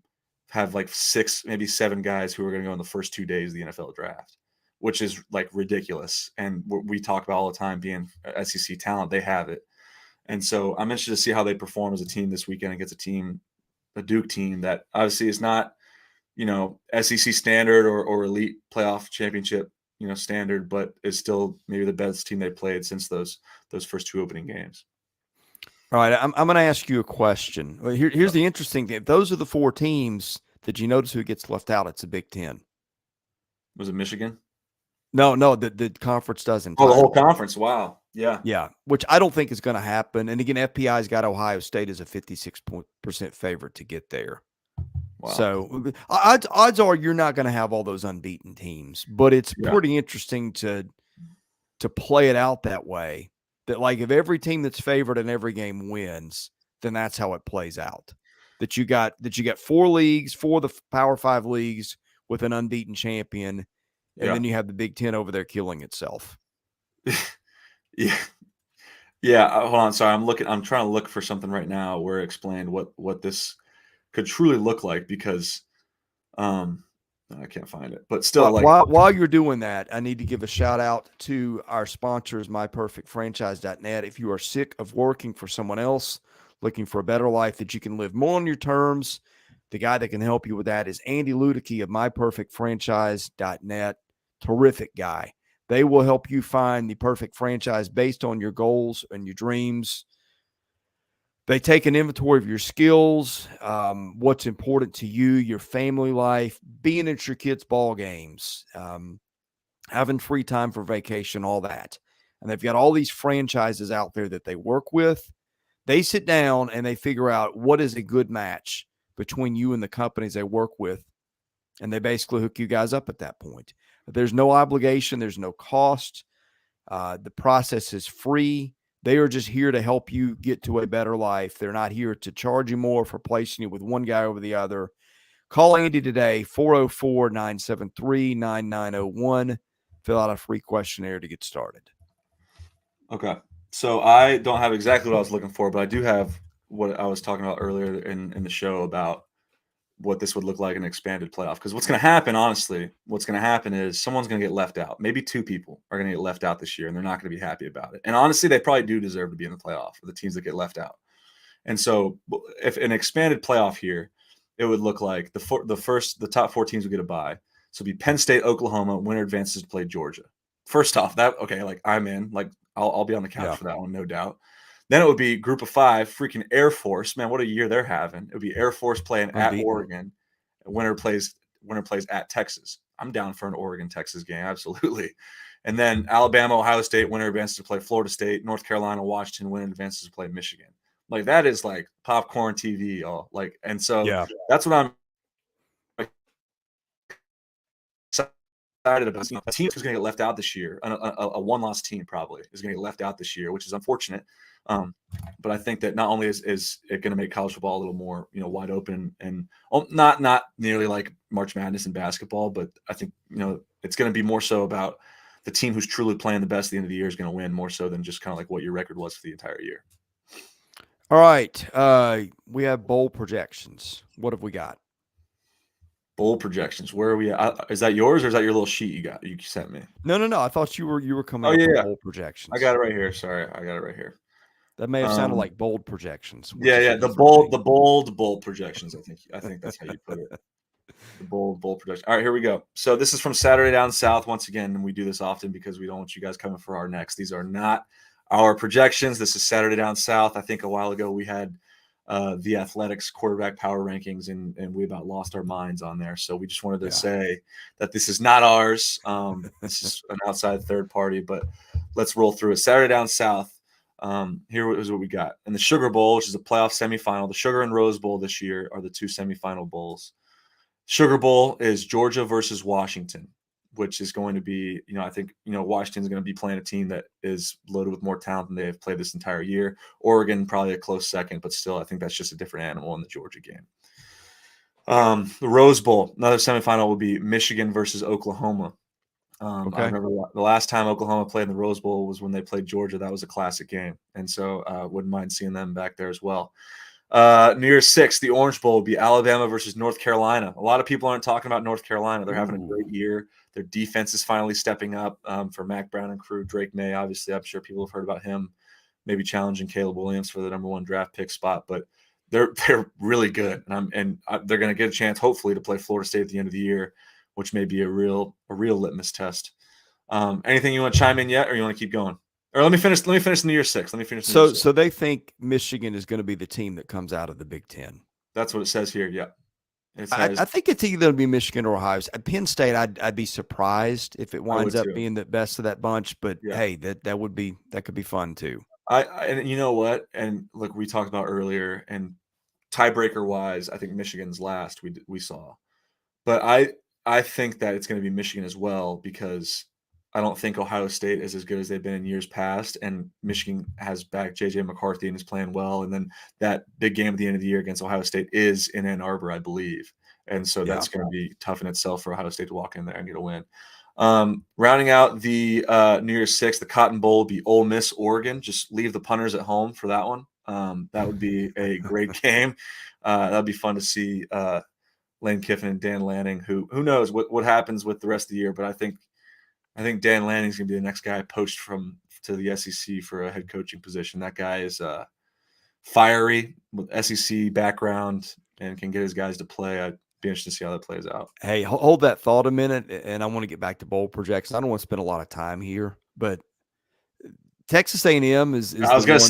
have 6, maybe 7 guys who are going to go in the first 2 days of the NFL draft, which is ridiculous. And we talk about all the time being SEC talent. They have it. And so I'm interested to see how they perform as a team this weekend against a Duke team that obviously is not, SEC standard or elite playoff championship, standard, but is still maybe the best team they played since those first 2 opening games. All right, I'm going to ask you a question. Here's the interesting thing. If those are the 4 teams, did you notice who gets left out? It's the Big Ten. Was it Michigan? No, the conference doesn't. Oh, the whole conference. Wow. Yeah. Yeah, which I don't think is going to happen. And again, FPI's got Ohio State as a 56% favorite to get there. Wow. So odds are you're not going to have all those unbeaten teams, but it's pretty interesting to play it out that way. That if every team that's favored in every game wins, then that's how it plays out. That you got 4 leagues, 4 of the Power 5 leagues with an unbeaten champion, and then you have the Big Ten over there killing itself. Yeah. Hold on. Sorry, I'm trying to look for something right now where it explained what this could truly look like because I can't find it. But still, while you're doing that, I need to give a shout out to our sponsors, myperfectfranchise.net. If you are sick of working for someone else, looking for a better life that you can live more on your terms, the guy that can help you with that is Andy Ludicky of myperfectfranchise.net. Terrific guy. They will help you find the perfect franchise based on your goals and your dreams. They take an inventory of your skills, what's important to you, your family life, being at your kids' ball games, having free time for vacation, all that. And they've got all these franchises out there that they work with. They sit down and they figure out what is a good match between you and the companies they work with. And they basically hook you guys up at that point. There's no obligation. There's no cost. The process is free. They are just here to help you get to a better life. They're not here to charge you more for placing you with one guy over the other. Call Andy today, 404-973-9901. Fill out a free questionnaire to get started. Okay. So I don't have exactly what I was looking for, but I do have what I was talking about earlier in the show about what this would look like in an expanded playoff. Because what's going to happen, honestly, is someone's going to get left out. Maybe 2 people are going to get left out this year, and they're not going to be happy about it. And honestly, they probably do deserve to be in the playoff, the teams that get left out. And so if an expanded playoff here, it would look like the top 4 teams would get a bye. So it'd be Penn State, Oklahoma, winner advances to play Georgia. First off, like I'm in, like I'll be on the couch for that one, no doubt. Then it would be group of 5, freaking Air Force. Man, what a year they're having. It would be Air Force playing at Oregon. Winner plays at Texas. I'm down for an Oregon-Texas game, absolutely. And then Alabama, Ohio State, winner advances to play Florida State. North Carolina, Washington, winner advances to play Michigan. Like that is like popcorn TV, all like, and so that's what I'm excited about. A team who's going to get left out this year, a one-loss team probably is going to get left out this year, which is unfortunate. But I think that not only is it going to make college football a little more, wide open and not nearly like March Madness in basketball, but I think, it's going to be more so about the team who's truly playing the best at the end of the year is going to win more so than just kind of like what your record was for the entire year. All right. We have bowl projections. What have we got? Bowl projections. Where are we at? Is that yours or is that your little sheet you sent me? No. I thought you were coming up with bowl projections. I got it right here. Sorry. I got it right here. That may have sounded like bold projections. Yeah. The bold projections. I think that's how you put it. The bold projection. All right, here we go. So this is from Saturday Down South. Once again, and we do this often because we don't want you guys coming for our necks. These are not our projections. This is Saturday Down South. I think a while ago we had the Athletics quarterback power rankings, and we about lost our minds on there. So we just wanted to say that this is not ours. This is an outside third party, but let's roll through it. Saturday Down South. Here is what we got. In the Sugar Bowl, which is a playoff semifinal, the Sugar and Rose Bowl this year are the 2 semifinal bowls. Sugar Bowl is Georgia versus Washington, which is going to be, I think, Washington's going to be playing a team that is loaded with more talent than they have played this entire year. Oregon, probably a close second, but still, I think that's just a different animal in the Georgia game. The Rose Bowl, another semifinal will be Michigan versus Oklahoma. I remember the last time Oklahoma played in the Rose Bowl was when they played Georgia. That was a classic game. And so wouldn't mind seeing them back there as well. New Year's 6th, the Orange Bowl will be Alabama versus North Carolina. A lot of people aren't talking about North Carolina. They're having a great year. Their defense is finally stepping up for Mac Brown and crew. Drake May, obviously, I'm sure people have heard about him, maybe challenging Caleb Williams for the number 1 draft pick spot. But they're really good, and they're going to get a chance, hopefully, to play Florida State at the end of the year, which may be a real litmus test. Anything you want to chime in yet, or you want to keep going? Or let me finish New Year's 6th. So they think Michigan is going to be the team that comes out of the Big Ten. That's what it says here. Yeah. I think it's either going to be Michigan or Ohio State. Penn State, I'd be surprised if it winds up being the best of that bunch. But hey, that could be fun too. And you know what? And look, we talked about earlier, and tiebreaker wise, I think Michigan's last. We saw, but I think that it's going to be Michigan as well, because I don't think Ohio State is as good as they've been in years past, and Michigan has back J.J. McCarthy and is playing well. And then that big game at the end of the year against Ohio State is in Ann Arbor, I believe. And so that's going to be tough in itself for Ohio State to walk in there and get a win. Rounding out the New Year's 6th, the Cotton Bowl will be Ole Miss, Oregon. Just leave the punters at home for that one. That would be a great game. That would be fun to see Lane Kiffin and Dan Lanning, who knows what happens with the rest of the year, but I think Dan Lanning's going to be the next guy poached to the SEC for a head coaching position. That guy is fiery with SEC background and can get his guys to play. I'd be interested to see how that plays out. Hey, hold that thought a minute, and I want to get back to bowl projections. I don't want to spend a lot of time here, but Texas A&M is I was going to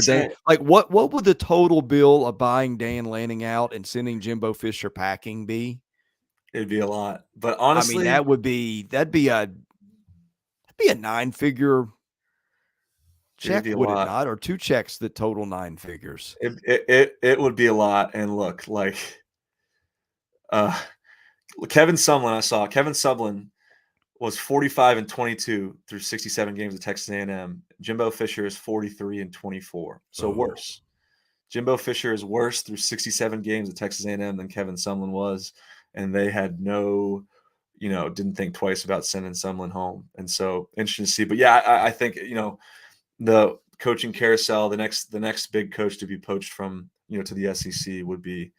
say it. Like, what would the total bill of buying Dan Lanning out and sending Jimbo Fisher packing be? It'd be a lot, but honestly, I mean, that'd be a 9-figure check, would it not? Or 2 checks that total 9 figures. It would be a lot. And look, like Kevin Sumlin was 45-22 through 67 games at Texas A&M. Jimbo Fisher is 43-24, so worse. Jimbo Fisher is worse through 67 games at Texas A&M than Kevin Sumlin was. And they had didn't think twice about sending Sumlin home. And so interesting to see. But yeah, I think, the coaching carousel, the next big coach to be poached from, to the SEC would be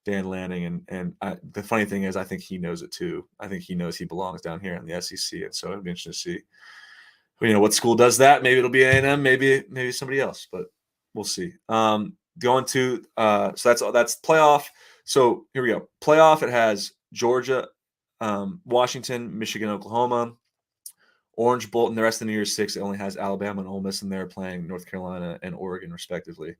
Dan Lanning. And the funny thing is, I think he knows it too. I think he knows he belongs down here in the SEC. And so it'd be interesting to see, what school does that. Maybe it'll be A&M, maybe somebody else, but we'll see. going to so that's playoff. So here we go. Playoff, it has Georgia, Washington, Michigan, Oklahoma, Orange Bowl, and the rest of the New Year's Six. It only has Alabama and Ole Miss in there playing North Carolina and Oregon, respectively.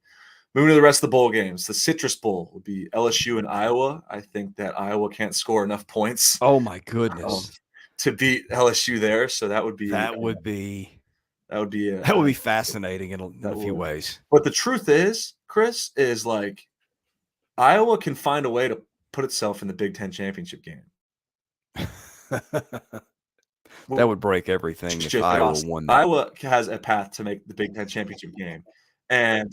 Moving to the rest of the bowl games, the Citrus Bowl would be LSU and Iowa. I think that Iowa can't score enough points. Oh my goodness, to beat LSU there. So that would be fascinating in a few ways. But the truth is, Chris, is like Iowa can find a way to put itself in the Big Ten championship game. That would break everything if Iowa won that. Iowa has a path to make the Big Ten championship game. And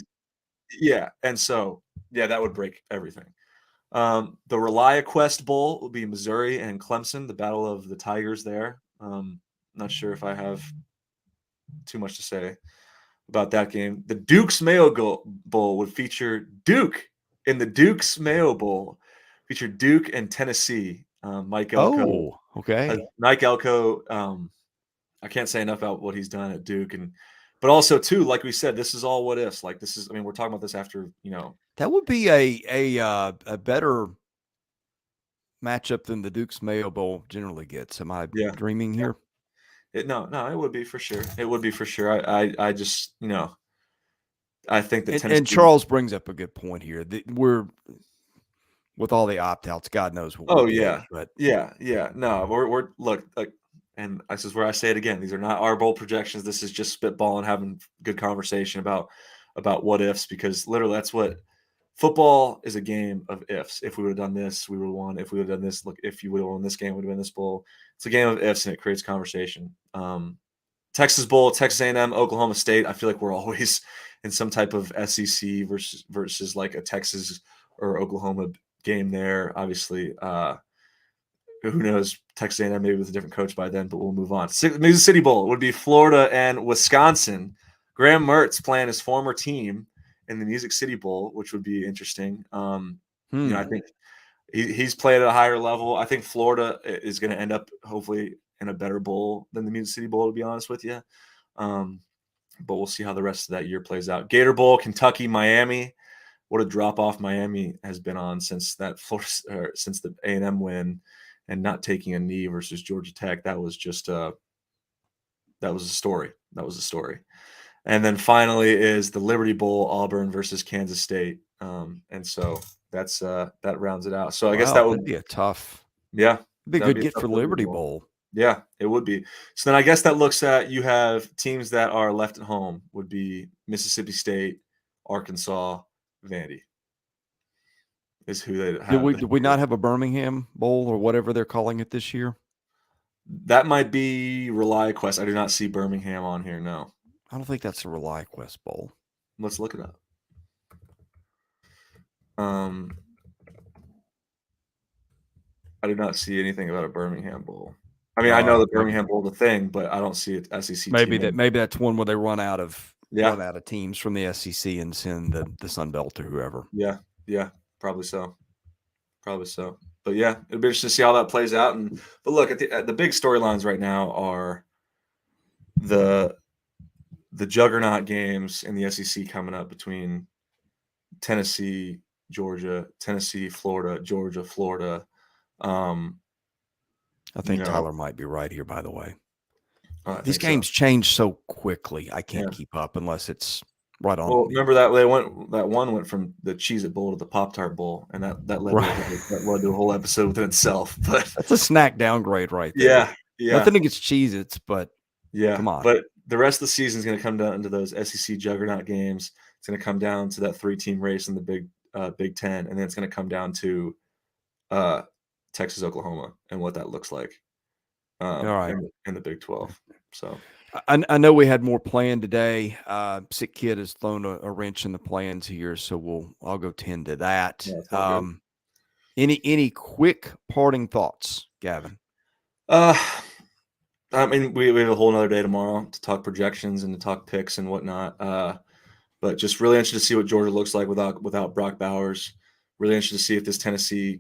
so that would break everything. The ReliaQuest Bowl will be Missouri and Clemson, the battle of the Tigers there. Not sure if I have too much to say about that game. The Duke's Mayo Bowl would feature Duke in the Duke's Mayo Bowl. Feature Duke and Tennessee. Mike Elko. Oh, okay. Mike Elko. I can't say enough about what he's done at Duke, but also too, like we said, this is all what ifs. Like this is, we're talking about this after that would be a better matchup than the Duke's Mayo Bowl generally gets. Am I dreaming here? No, it would be for sure. It would be for sure. I just I think that and Charles brings up a good point here. We're with all the opt-outs, God knows what. But no, we're look, and this is where I say it again. These are not our bowl projections. This is just spitballing, having good conversation about what ifs, because literally that's what football is, a game of ifs. If we would have done this, we would have won. If we would have done this, look, if you would have won this game, would have been this bowl. It's a game of ifs, and it creates conversation. Texas Bowl, Texas A&M, Oklahoma State. I feel like we're always in some type of SEC versus like a Texas or Oklahoma game there. Obviously, who knows? Texas A&M maybe with a different coach by then, but we'll move on. Music City Bowl would be Florida and Wisconsin. Graham Mertz playing his former team in the Music City Bowl, which would be interesting. I think he's played at a higher level. I think Florida is going to end up hopefully in a better bowl than the Music City Bowl, to be honest with you. But we'll see how the rest of that year plays out. Gator Bowl, Kentucky, Miami. What a drop off Miami has been on since the A&M win and not taking a knee versus Georgia Tech. That was just that was a story. And then finally is the Liberty Bowl, Auburn versus Kansas State. And so that's that rounds it out. So I guess that would be a tough. Yeah. It'd be a good get for Liberty Bowl. Yeah, it would be. So then I guess that looks at, you have teams that are left at home would be Mississippi State, Arkansas, Vandy. Is who they have. Did we not have a Birmingham Bowl or whatever they're calling it this year? That might be ReliaQuest. I do not see Birmingham on here. No, I don't think that's a ReliaQuest Bowl. Let's look it up. I do not see anything about a Birmingham Bowl. I mean, I know the Birmingham Bowl is a thing, but I don't see it SEC. Maybe that's one where they run out of teams from the SEC and send the Sun Belt or whoever. Yeah, probably so. But yeah, it'll be interesting to see how that plays out. But look, at the big storylines right now are the juggernaut games in the SEC coming up between Tennessee, Georgia, Tennessee, Florida, Georgia, Florida. I think Tyler might be right here, by the way. These games change so quickly. I can't keep up unless it's right on. Well, remember that one went from the Cheez-It Bowl to the Pop-Tart Bowl, and that led to a whole episode within itself. But that's a snack downgrade right there. Yeah. Nothing against Cheez-Its, but come on. But the rest of the season is going to come down to those SEC juggernaut games. It's going to come down to that 3-team race in the Big Ten, and then it's going to come down to Texas, Oklahoma, and what that looks like. All right, in the Big 12. So I know we had more planned today. Sick kid has thrown a wrench in the plans here, so I'll go tend to that. Yeah, any quick parting thoughts, Gavin? I mean, we have a whole nother day tomorrow to talk projections and to talk picks and whatnot. But just really interested to see what Georgia looks like without Brock Bowers. Really interested to see if Tennessee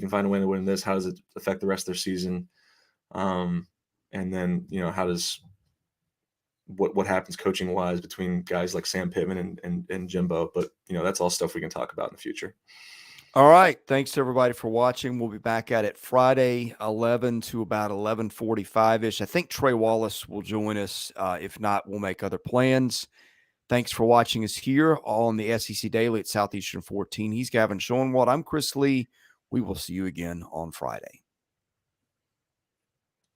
can find a way to win this. How does it affect the rest of their season? And then how does what happens coaching wise between guys like Sam Pittman and Jimbo. But that's all stuff we can talk about in the future. All right. Thanks to everybody for watching. We'll be back at it Friday, 11 to about 11:45-ish. I think Trey Wallace will join us. If not, we'll make other plans. Thanks for watching us here on the SEC Daily at Southeastern 14. He's Gavin Schoenwald. I'm Chris Lee. We will see you again on Friday.